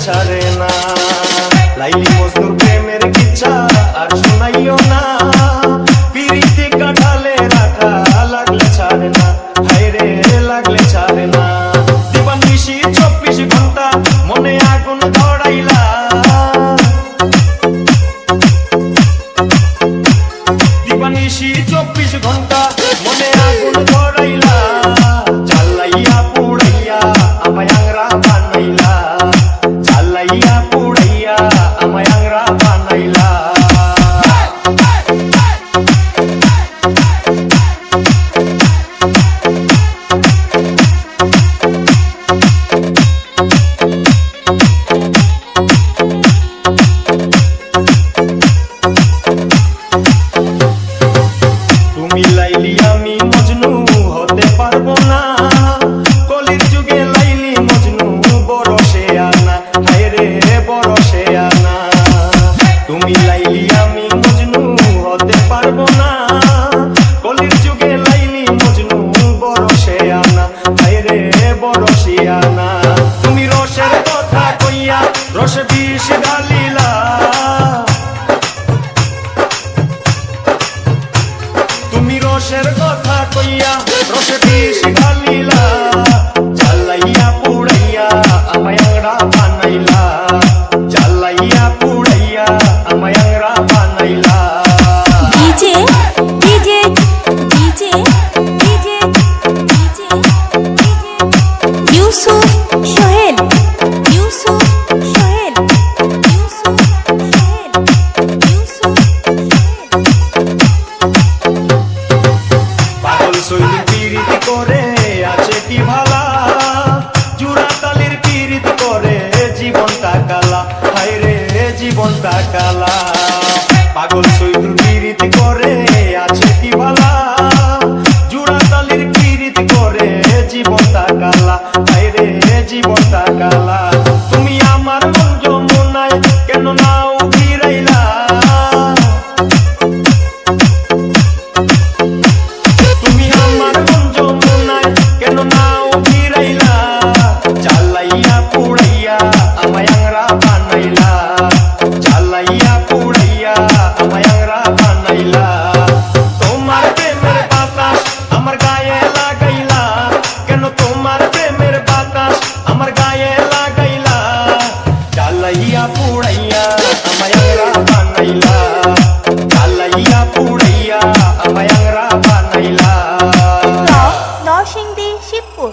ছাড়ে না লাইলি মজনুর প্রেমের কিচ্ছা আর শোনাইও না পিরিতি কাঠালে রাখা লাগলে ছাড়ে না হায়রে লাগলে ছাড়ে না দিবানিশি 24 ঘন্টা মনে আগুন ধরাইলা দিবানিশি 24 ঘন্টা মনে আগুন ধরাইলা জ্বালাইয়া পুড়াইয়া আমায় আংরা বানাইলা জ্বালাইয়া পুড়াইয়া আমায় আংরা বানাইলা তুমি লাইলি আমি মজনু হতে পারবো না কলির যুগে লাইলি মজনু বরসে আনা হায়রে বরসে আনা তুমি লাইলি আমি মজনু হতে পারবো না কলির যুগে লাইলি মজনু বরসে আনা হায়রে বরসে আনা তুমি রসের কথা কইয়া রসে বিষ ঢালিলা তুমি রসের কথা কইয়া রসে বিষ ঢালিলা জ্বালাইয়া পুড়াইয়া আমায় আংরা বানাইলা জ্বালাইয়া পুড়াইয়া আমায় আংরা বানাইলা DJ DJ DJ DJ DJ Yusuf Sohel Yusuf Sohel Yusuf Sohel Yusuf পাগল সৈনিক পীড়িত করে আছে কি ভালা জুরা তালির পীড়িত করে জীবনটা কালা হায়রে জীবনটা কালা পাগল সৈনিক পীড়িত করে আছে কি ভালা জুরা তালির পীড়িত করে জীবনটা কালা হায়রে জীবনটা কালা তুমি আমার মন যমুনায় কেন নাও ফিরাইলা তুমি আমার মন যমুনায় কেন নাও ফিরাইলা জ্বালাইয়া পুড়াইয়া আমায় আংরা বানাইলা জ্বালাইয়া পুড়াইয়া আমায় আংরা বানাইলা তোমার প্রেমের বাতাস আমার গায়ে লাগাইলা কেন তোমার প্রেমের বাতাস আমার গায়ে লাগাইলা জ্বালাইয়া পুড়াইয়া আমায় আংরা বানাইলা জ্বালাইয়া পুড়াইয়া আমায় আংরা বানাইলা নরসিংদী শিবপুর।